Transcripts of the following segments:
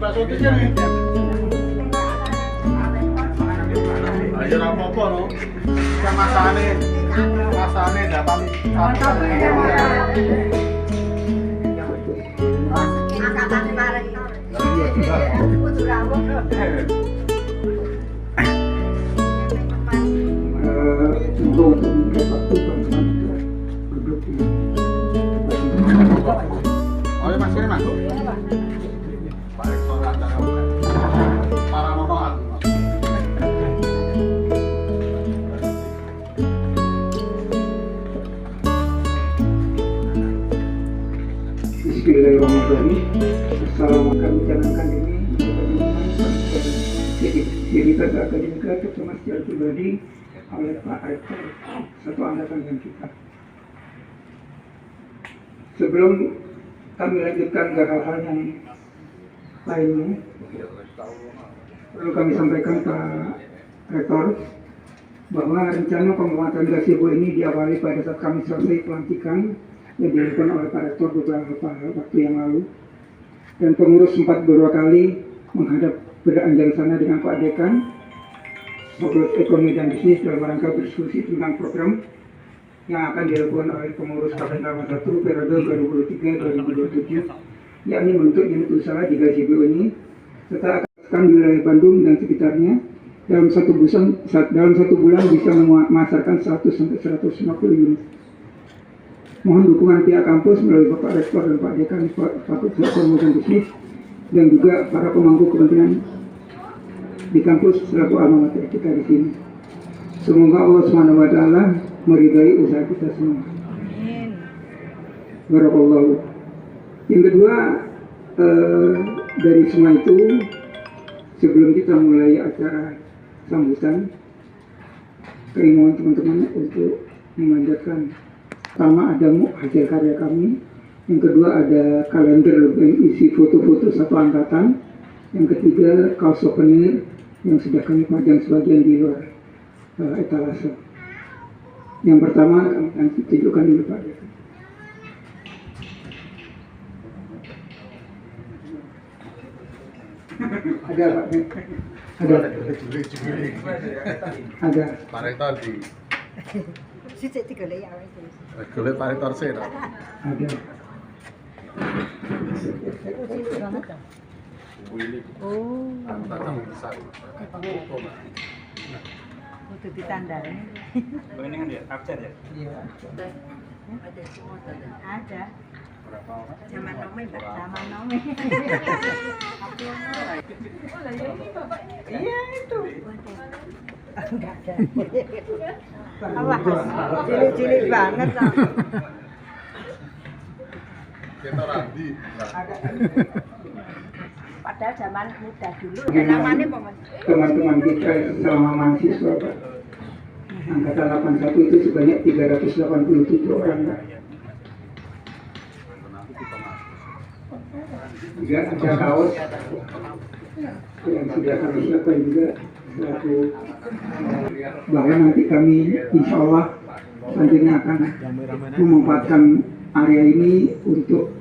bakso aja nih. Ayo apa-apa no. Kan masane 8 Ayo Mas, ini masuk. Pak Rektor acara para motoran. Bismillahirrahmanirrahim. Assalamualaikum menjalankan ini Dirika Akademika Terutama secara pribadi oleh Pak Rektor satu angkatan dengan kita. Sebelum kami lanjutkan ke hal-hal yang lainnya, perlu kami sampaikan Pak Rektor bahwa rencana pembuatan gazebo ini diawali pada saat kami selesai pelantikan yang dilakukan oleh Pak Rektor beberapa waktu yang lalu, dan pengurus sempat beberapa kali menghadap beranjang sana dengan Pak Dekan, Fakultas Ekonomi dan Bisnis dalam rangka berdiskusi tentang program yang akan dilakukan oleh pengurus KPK 1 periode 2023-2027, yakni membentuk unit usaha di gazebo ini, serta akan di wilayah Bandung dan sekitarnya dalam satu bulan bisa memasarkan 100-150 unit. Mohon dukungan pihak kampus melalui Bapak Rektor dan Pak Dekan Fakultas Ekonomi dan Bisnis dan juga para pemangku kepentingan di kampus selaku alma mater kita di sini. Semoga Allah SWT meridai usaha kita semua. Amin. Barakallahu. Yang kedua, dari semua itu, sebelum kita mulai acara sambutan, kami mohon teman-teman untuk memanjatkan. Pertama ada hasil karya kami, yang kedua ada kalender yang isi foto-foto satu angkatan, yang ketiga kaos souvenir yang sudah kami pajang sebagian di luar etalase. Yang pertama kami akan tunjukkan dulu Pak. Ada Pak? Ada. Pak Rektor di. Golek Pak Rektor sih. Ada. Oh. Untuk ditandai. Ini kan dia absen ya? Iya. Ada. Zaman nomi, Pak. Zaman nomi. Iya itu. Enggak ada. Awas, cilik-cilik banget. Kita Randi. Padahal zaman muda dulu. Namanya apa Mas? Teman-teman kita selama mahasiswa Pak, angkatan 81 itu sebanyak 387 orang Pak. Juga ada kaos yang sudah kami siapkan juga selaku bahwa nanti kami insya Allah nantinya akan memanfaatkan area ini untuk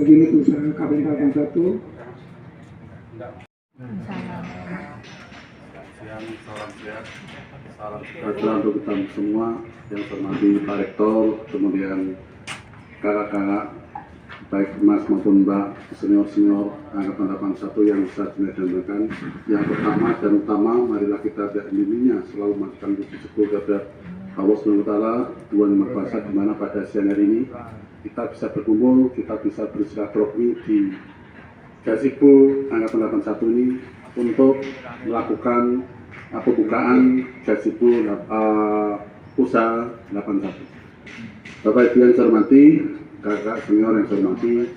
unit usaha KPK 1. Salam sehat, salam sejahtera untuk kita semua. Yang saya hormati Pak Rektor, kemudian kakak-kakak, baik Mas maupun Mbak, senior-senior angkatan 81 yang saya dinamakan. Yang pertama dan utama, marilah kita tidak intinya selalu memastikan puji syukur kepada Allah SWT, Tuhan Yang Maha Kuasa, di mana pada siang hari ini kita bisa berkumpul, kita bisa bersilaturahmi di Gazebo angkatan 81 ini untuk melakukan pembukaan Gazebo usaha 81. Bapak Ibu yang saya hormati, kakak senior yang saya hormati,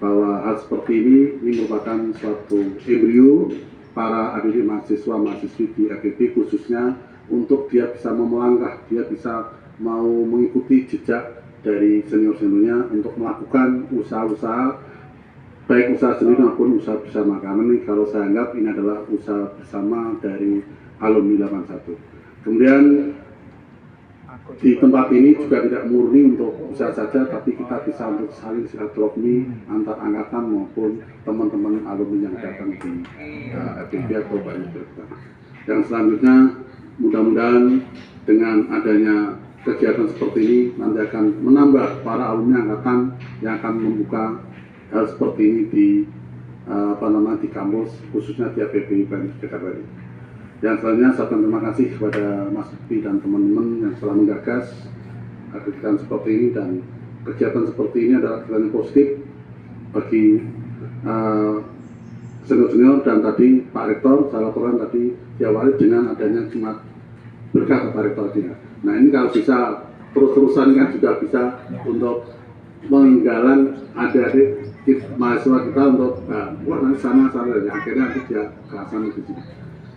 bahwa hal seperti ini merupakan suatu embrio para adik mahasiswa-mahasiswi di AGB, khususnya untuk dia bisa melangkah, dia bisa mau mengikuti jejak dari senior-seniornya untuk melakukan usaha-usaha, baik usaha sendiri maupun usaha bersama. Karena ini kalau saya anggap ini adalah usaha bersama dari alumni 81. Kemudian di tempat ini juga tidak murni untuk usaha saja, tapi kita bisa untuk saling silaturahmi antar angkatan maupun teman-teman alumni yang datang di FPB atau banyak kita. Yang selanjutnya mudah-mudahan dengan adanya kegiatan seperti ini nanti akan menambah para alumni angkatan yang akan membuka hal seperti ini di di kampus, khususnya di FPB Jakarta ini. Yang selanjutnya saya terima kasih kepada Mas Lutfi dan teman-teman yang telah menggagas kegiatan seperti ini, dan kegiatan seperti ini adalah kegiatan yang positif bagi senior-senior. Dan tadi Pak Rektor saya laporkan tadi diawali dengan adanya Jumat berkah Pak Rektor dia. Nah ini kalau bisa terus-terusan kan juga bisa untuk menggalang adik-adik mahasiswa kita untuk nanti sana-sana ya, akhirnya nanti dia kelasan di sini.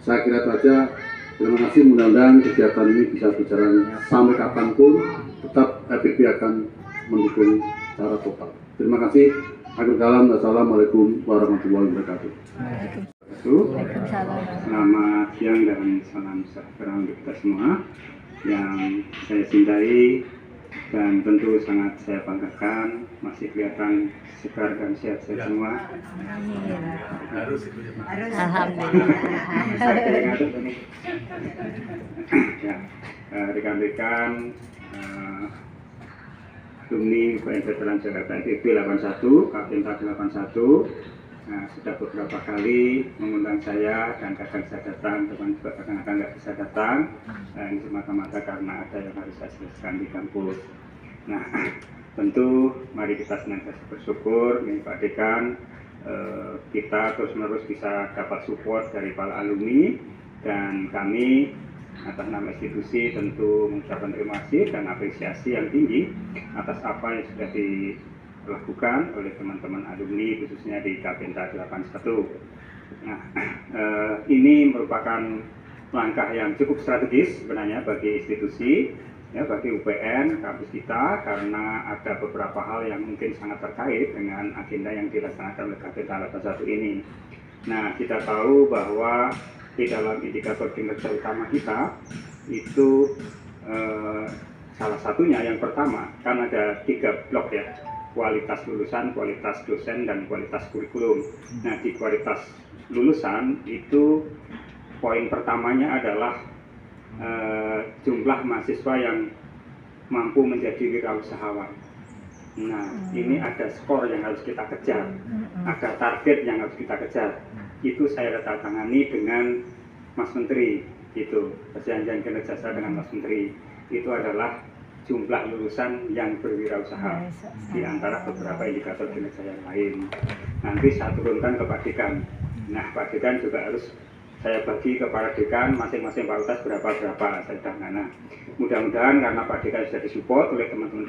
Saya kira saja, terima kasih, mudah-mudahan kegiatan ini bisa berjalan sampai kapanpun, tetap FPB akan mendukung secara total. Terima kasih. Akhir kalam, wassalamualaikum warahmatullahi wabarakatuh. Selamat siang dan salam sejahtera untuk kita semua yang saya cintai dan tentu sangat saya banggakan, masih kelihatan segar dan sehat-sehat semua. Alhamdulillah. Ya, rekan-rekan alumni UPN Veteran Jakarta FPB 81, Kapenta 81, sudah beberapa kali mengundang saya dan kadang saya datang, teman juga kadang-kadang nggak bisa datang. Ini semata-mata karena ada yang harus saya selesaikan di kampus. Nah, tentu mari kita senantiasa bersyukur, Pak Dekan, kita terus-menerus bisa dapat support dari para alumni, dan kami atas nama institusi tentu mengucapkan terima kasih dan apresiasi yang tinggi atas apa yang sudah dilakukan oleh teman-teman alumni khususnya di Kapenta 81. Nah, ini merupakan langkah yang cukup strategis sebenarnya bagi institusi, ya, bagi UPN kampus kita, karena ada beberapa hal yang mungkin sangat terkait dengan agenda yang dilaksanakan oleh Kapenta 81 ini. Nah, kita tahu bahwa di dalam indikator kinerja utama kita itu salah satunya yang pertama kan ada 3 blok ya, kualitas lulusan, kualitas dosen, dan kualitas kurikulum. Nah, di kualitas lulusan itu poin pertamanya adalah jumlah mahasiswa yang mampu menjadi wirausahawan. Nah, ini ada skor yang harus kita kejar, ada target yang harus kita kejar. Itu saya tangani dengan Mas Menteri, gitu, perjanjian kinerja saya dengan Mas Menteri. Itu adalah jumlah lulusan yang berwirausaha di antara beberapa indikator kinerja yang lain. Nanti saya turunkan ke Pak Dekan. Nah, Pak Dekan juga harus saya bagi ke para dekan masing-masing fakultas berapa-berapa saya tangana. Mudah-mudahan karena Pak Dekan sudah disupport oleh teman-teman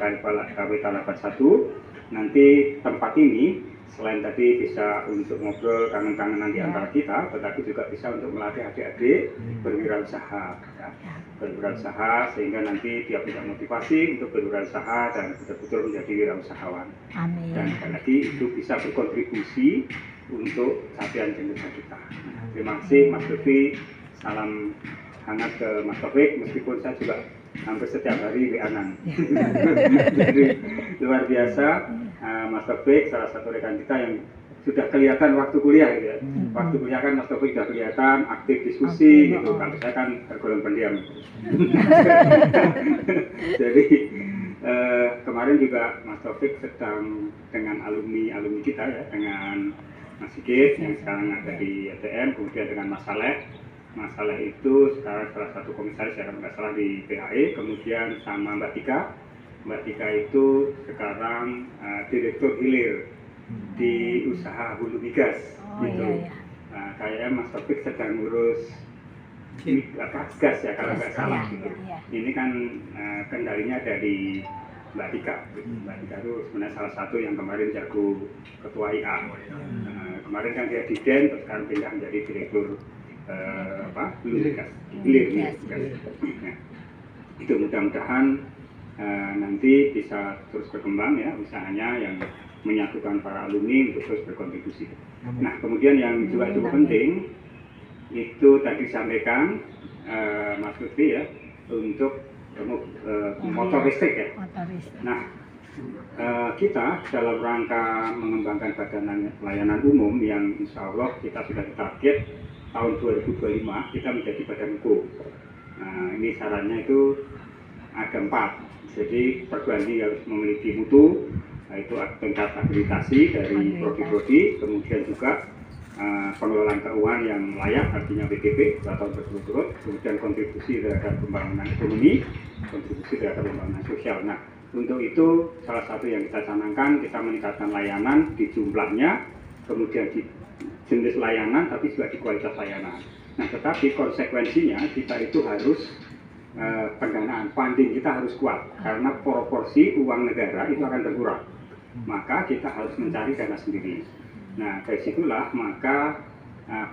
Kapenta 81, nanti tempat ini selain tadi bisa untuk ngobrol kangen-kangenan di antara kita, tetapi juga bisa untuk melatih adik-adik berwirausaha, ya. Berwirausaha sehingga nanti dia punya motivasi untuk berwirausaha dan betul-betul menjadi wirausahawan. Amin. Dan sekali lagi itu bisa berkontribusi untuk capaian kinerja kita. Terima kasih Mas Lutfi, salam hangat ke Mas Taufik, meskipun saya juga hampir setiap hari WA-an. Jadi luar biasa. Mas Taufik salah satu rekan kita yang sudah kelihatan waktu kuliah gitu ya. Waktu kuliah kan Mas Taufik sudah kelihatan aktif diskusi gitu. Kalau saya kan tergolong pendiam. Jadi kemarin juga Mas Taufik sedang dengan alumni kita ya, dengan Mas Sigit yang sekarang ada di ETM, kemudian dengan Mas Saleh. Mas Saleh itu sekarang salah satu komisaris ya, nggak salah di PAE, kemudian sama Mbak Tika. Mbak Tika itu sekarang direktur hilir di usaha hulu migas, gitu. Iya. Nah, kayaknya Mas Taufik sedang ngurus gas ya kalau nggak salah gitu. Iya. Ini kan kendalinya dari Mbak Tika. Mbak Tika itu sebenarnya salah satu yang kemarin jago ketua IA. Kemarin kan dia Diden, terus sekarang pindah menjadi direktur hulu migas, hilir migas. Nah, itu mudah-mudahan nanti bisa terus berkembang ya usahanya yang menyatukan para alumni untuk terus berkontribusi. Nah, kemudian yang juga cukup penting itu tadi disampaikan Mas Lutfi ya, untuk motor listrik ya. Motoris. Nah, kita dalam rangka mengembangkan badan layanan umum yang insya Allah kita sudah target tahun 2025 kita menjadi badan hukum. Nah, ini syaratnya itu ada 4. Jadi perguruan tinggi harus memiliki mutu, yaitu tingkat akreditasi dari prodi-prodi, kemudian juga pengelolaan keuangan yang layak, artinya BPP 2 tahun berturut-turut, kemudian kontribusi terhadap pembangunan ekonomi, kontribusi terhadap pembangunan sosial. Nah, untuk itu salah satu yang kita canangkan, kita meningkatkan layanan di jumlahnya, kemudian di jenis layanan, tapi juga di kualitas layanan. Nah, tetapi konsekuensinya kita itu harus pendanaan, funding kita harus kuat, karena proporsi uang negara itu akan berkurang. Maka kita harus mencari dana sendiri. Nah, dari situlah maka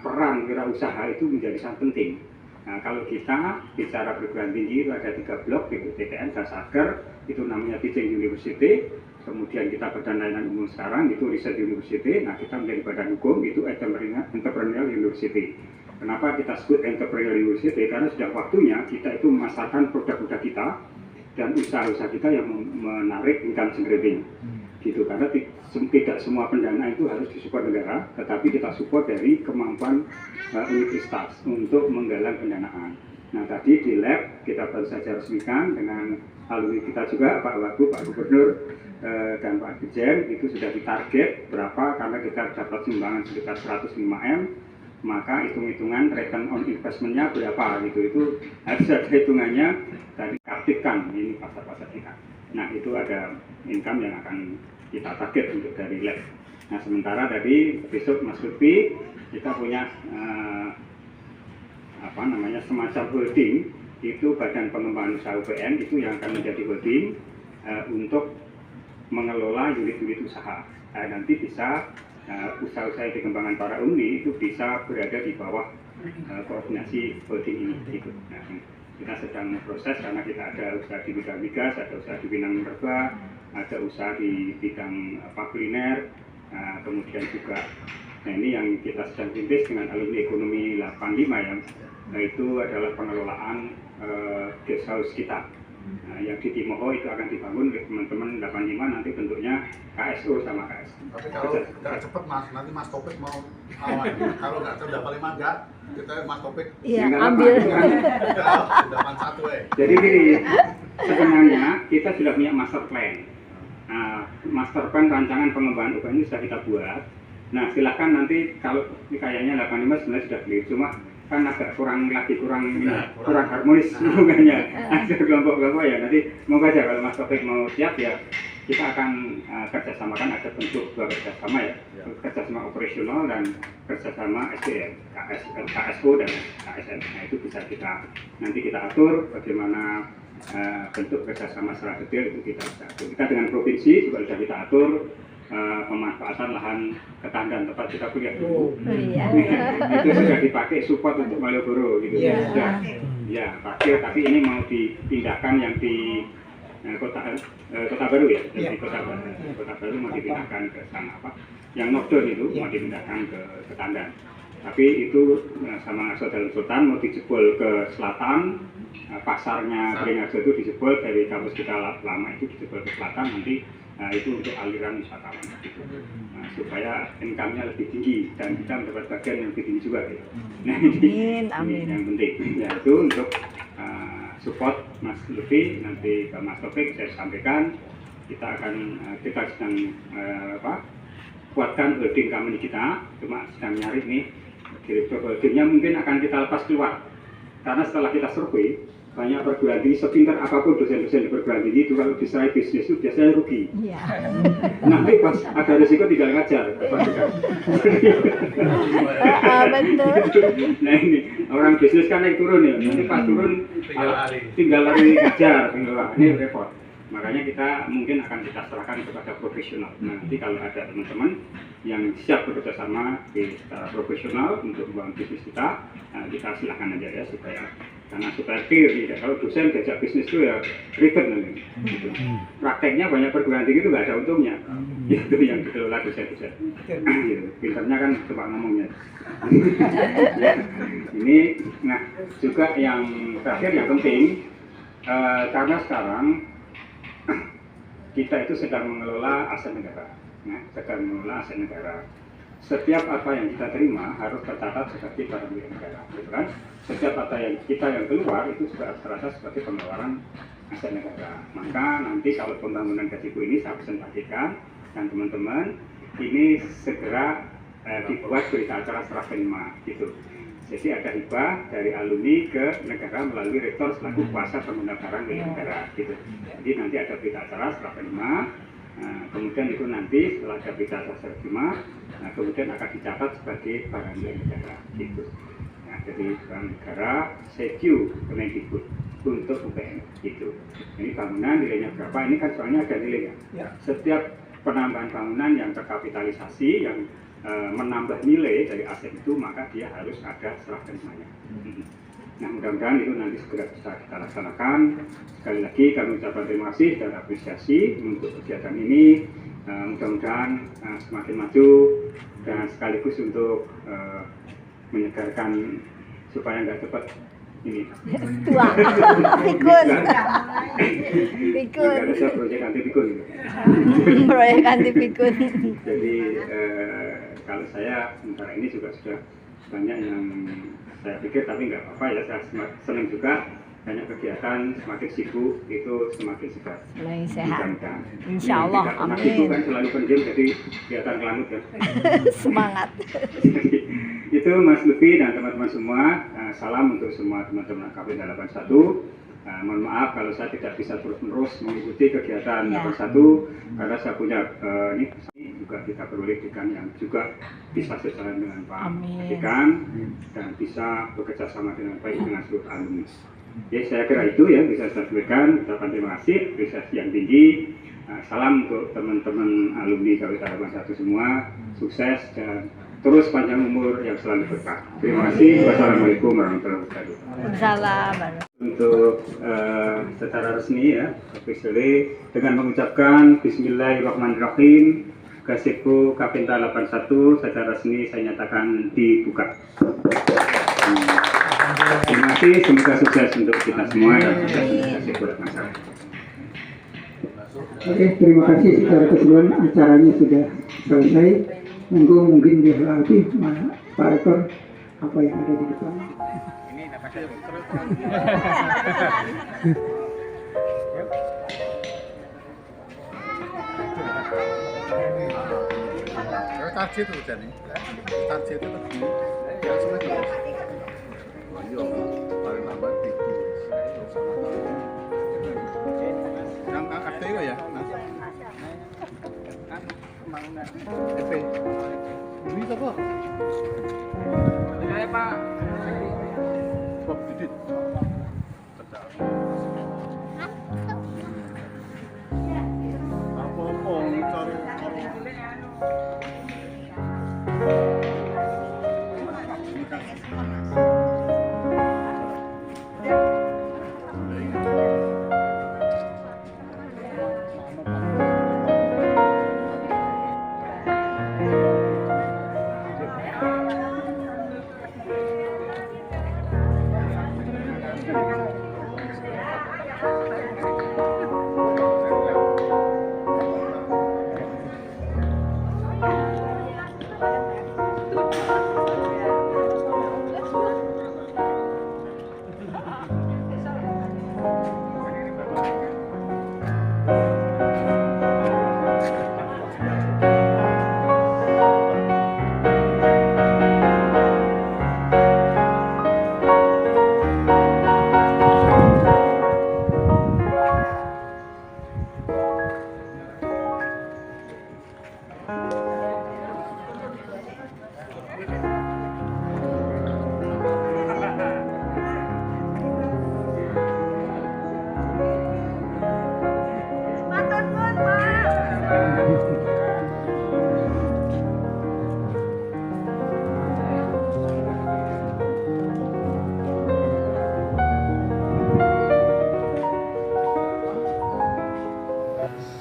peran wirausaha itu menjadi sangat penting. Nah, kalau kita bicara perguruan tinggi itu ada 3 blok, yaitu TTN, Dasaker, itu namanya Teaching University, kemudian kita badan layanan umum sekarang itu Research University, nah kita menjadi badan hukum itu Entrepreneurial University. Kenapa kita sebut Entrepreneurial University? Karena sudah waktunya kita itu memasarkan produk-produk kita dan usaha-usaha kita yang menarik income generating. Gitu, karena tidak semua pendanaan itu harus disupport negara, tetapi kita support dari kemampuan universitas untuk menggalang pendanaan. Nah, tadi di lab kita baru saja resmikan dengan alumni kita juga, Pak Wagub, Pak Gubernur, dan Pak Dirjen, itu sudah ditarget berapa, karena kita dapat sumbangan sekitar 105M, maka hitung-hitungan return on investment-nya berapa gitu, itu harus ada hitungannya dari aktifkan ini pasar-pasar kita. Nah, itu ada income yang akan kita target untuk dari lab. Nah, sementara tadi besok Mas Lutfi kita punya semacam holding, itu Badan Pengembangan Usaha UPN itu yang akan menjadi holding untuk mengelola unit-unit usaha. Nanti bisa usaha-usaha dikembangkan para alumni itu bisa berada di bawah koordinasi holding ini. Gitu. Nah, kita sedang proses karena kita ada usaha di bidang migas, ada usaha di bidang minerba, ada usaha di bidang kuliner, kemudian juga ini yang kita sedang rintis dengan alumni ekonomi 85 yang itu adalah pengelolaan guest house kita. Yang di Timoho itu akan dibangun oleh teman-teman 85, nanti bentuknya KSO sama KS. Tapi kalau nggak cepet Mas, nanti Mas Topik mau awal. Kalau nggak udah paling enggak, kita Mas Topik. Iya, ambil. Udah satu Jadi gini, sebenarnya kita sudah punya master plan. Master plan rancangan pengembangan UPN ini sudah kita buat. Nah, silakan nanti kalau kayaknya 85 sebenarnya sudah clear, cuma kan agak kurang harmonis hubungannya ada kelompok-kelompok ya. Nanti semoga aja kalau Mas Topik mau siap ya kita akan kerjasamakan, ada bentuk 2 kerjasama ya, kerjasama operasional dan kerjasama SDM, KSO dan KSN. Nah, itu bisa nanti kita atur bagaimana bentuk kerjasama secara detail, itu kita bisa atur. Kita dengan provinsi juga sudah kita atur pemanfaatan lahan ketandan tempat kita kuliah dulu. Itu sudah dipakai support untuk Malioboro gitu. Sudah ya pakai, tapi ini mau dipindahkan yang di kota baru ya, di kota baru mau dipindahkan ke sana yang knockdown itu mau dipindahkan ke Tandan. Tapi itu sama Saudara Sultan mau dijebol ke selatan, pasarnya Beringharjo itu dijebol dari kampus kita lama itu dijebol ke selatan, nanti itu untuk aliran wisatawan gitu. Supaya income-nya lebih tinggi dan kita mendapat bagian yang lebih tinggi juga gitu. Nah, ini yang penting yaitu untuk support Mas Lutfi, nanti ke Mas Topik saya sampaikan kita sedang kuatkan holding company kita, cuma sedang nyari nih direktur holdingnya mungkin akan kita lepas keluar karena setelah kita survei banyak perguruan tinggi sepintar apapun dosen-dosen di perguruan tinggi itu kalau diserai bisnis itu biasanya rugi. Nanti pas ada risiko tinggal ngajar. Nah ini orang bisnis kan naik turun ya, nanti pas turun tinggal lari ngajar, ini repot. Makanya kita mungkin akan kita serahkan kepada profesional. Nanti kalau ada teman-teman yang siap bekerjasama secara profesional untuk membangun bisnis kita, kita silakan aja ya supaya clear ya. Kalau dosen diajak bisnis itu ya ribet nanti. Gitu. Prakteknya banyak perguruan tinggi itu nggak ada untungnya. Itu yang dikelola dosen-dosen. Gitu. Pinternya kan coba ngomongnya. Ya. Ini, nah juga yang terakhir yang penting Karena sekarang kita itu sedang mengelola aset negara, ya, sedang mengelola aset negara. Setiap apa yang kita terima harus tercatat sebagai barang milik negara, gitu kan? Setiap apa yang kita yang keluar itu sudah tercatat sebagai pengeluaran aset negara. Maka nanti kalau pembangunan Gazebo ini saya presentasikan dan teman-teman ini segera dibuat berita acara serah terima, gitu. Jadi ada hibah dari alumni ke negara melalui rektor selaku kuasa pengguna barang milik negara, gitu. Jadi nanti ada berita acara serah terima. Kemudian itu nanti setelah ada berita acara serah terima, kemudian akan dicatat sebagai barang milik negara, gitu. Nah, jadi barang negara secu Kemendikbud untuk UPN, gitu. Ini bangunan nilainya berapa? Ini kan soalnya ada nilainya. Setiap penambahan bangunan yang terkapitalisasi yang menambah nilai dari aset itu, maka dia harus ada serah terimanya. Nah, mudah-mudahan itu nanti segera bisa kita laksanakan. Sekali lagi kami ucapkan terima kasih dan apresiasi untuk kegiatan ini. Mudah-mudahan semakin maju dan sekaligus untuk menyegarkan supaya nggak cepat ini tua pikun pikun ada proyek anti pikun gitu. proyek anti pikun. Jadi kalau saya sementara ini juga sudah banyak yang saya pikir, tapi nggak apa-apa ya, saya senang juga banyak kegiatan, semakin sibuk itu semakin segar, Semakin sehat. mudah-mudahan. Insya Allah, Karena sibuk amin. kan selalu pendiam, jadi kelihatan kelanut ya. Semangat. Itu Mas Lutfi dan teman-teman semua, salam untuk semua teman-teman KPD 81. Mohon maaf kalau saya tidak bisa terus-menerus mengikuti kegiatan Ya. 81 karena saya punya ini juga kita peroleh dekan yang juga bisa sejalan dengan Pak Amin. Dekan dan bisa bekerja sama dengan baik dengan seluruh alumni. Ya, saya kira itu ya bisa saya sampaikan. Ucapan terima kasih, apresiasi yang tinggi. Salam untuk teman-teman alumni KPD 81 semua, sukses dan terus panjang umur yang selalu berkah. Terima kasih. Wassalamualaikum warahmatullahi wabarakatuh. Salam. Untuk secara resmi ya, officially dengan mengucapkan Bismillahirrahmanirrahim, Gazebo Kapinta 81 secara resmi saya nyatakan dibuka. Terima kasih, semoga sukses untuk kita semua dan sukses untuk Gazebo dan masyarakat. Oke, terima kasih. Secara keseluruhan acaranya sudah selesai. Mungkin dia lagi Pak Rektor apa yang ada di depan. Target itu jadi, target itu langsung aja terus. Iya, paling lambat itu. Yang ada itu ya, Mas. EP. Ini apa? Saya Pak. Bob Didit. Apa-apa cari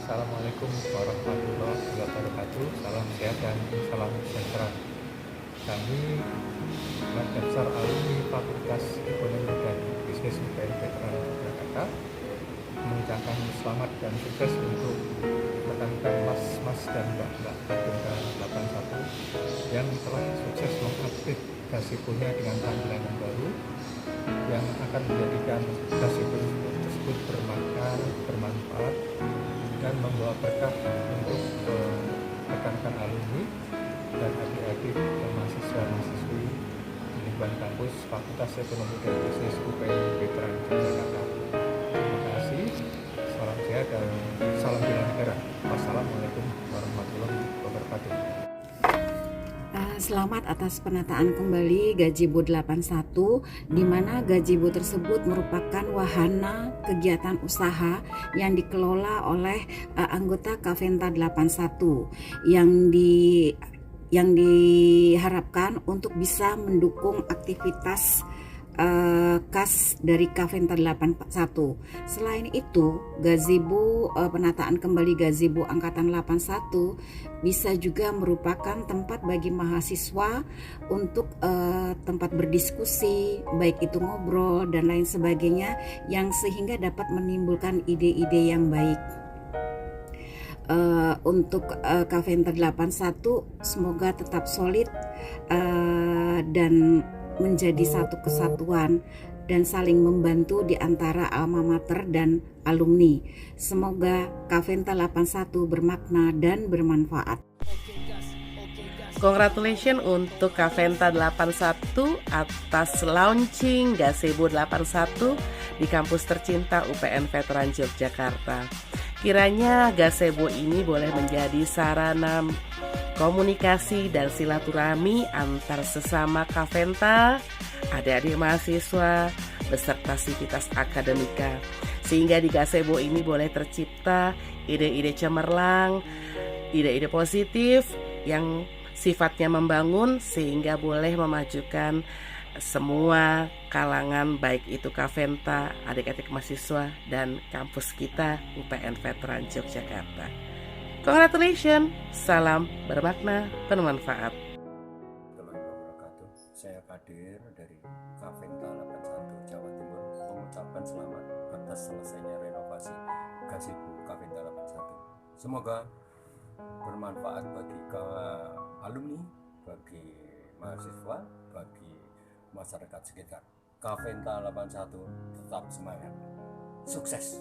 Assalamualaikum warahmatullahi wabarakatuh. Salam sehat dan salam sejahtera. Kami Keluarga Besar Alumni Fakultas Ekonomi dan Bisnis OSIS UPN Veteran Jakarta mengucapkan selamat dan sukses untuk rekan-rekan mas dan mbak-mbak Kapenta 81 yang telah sukses mengupdate gazebo-nya dengan tampilan yang baru yang akan menjadikan gazebo tersebut bermakna, bermanfaat dan membawa berkah untuk rekan-rekan alumni dan adik-adik dan mahasiswa-mahasiswi di lingkungan kampus Fakultas Ekonomi dan Bisnis UPN Veteran Jakarta. Terima kasih, salam sehat dan salam bela negara. Wassalamualaikum warahmatullahi wabarakatuh. Selamat atas penataan kembali Gazebo 81, di mana gazebo tersebut merupakan wahana kegiatan usaha yang dikelola oleh anggota Kaventa 81 yang diharapkan untuk bisa mendukung aktivitas kas dari Kaventa 81. Selain itu, gazebo penataan kembali gazebo angkatan 81 bisa juga merupakan tempat bagi mahasiswa untuk tempat berdiskusi, baik itu ngobrol dan lain sebagainya, yang sehingga dapat menimbulkan ide-ide yang baik. Untuk Kaventa 81 semoga tetap solid dan menjadi satu kesatuan dan saling membantu di antara alma mater dan alumni. Semoga Kaventa 81 bermakna dan bermanfaat. Congratulations untuk Kaventa 81 atas launching Gazebo 81 di kampus tercinta UPN Veteran Yogyakarta. Kiranya gazebo ini boleh menjadi sarana komunikasi dan silaturahmi antar sesama Kaventa, adik-adik mahasiswa, beserta sivitas akademika. Sehingga di gazebo ini boleh tercipta ide-ide cemerlang, ide-ide positif yang sifatnya membangun, sehingga boleh memajukan semua kalangan, baik itu Kaventa, adik-adik mahasiswa, dan kampus kita UPN Veteran Yogyakarta. Congratulations, salam bermakna, bermanfaat. Saya Kadir dari Kaventa 81 Jawa Timur mengucapkan selamat atas selesainya renovasi gazebo Kaventa 81. Semoga bermanfaat bagi alumni, bagi mahasiswa, bagi masyarakat sekitar. Kaventa 81 tetap semangat, sukses.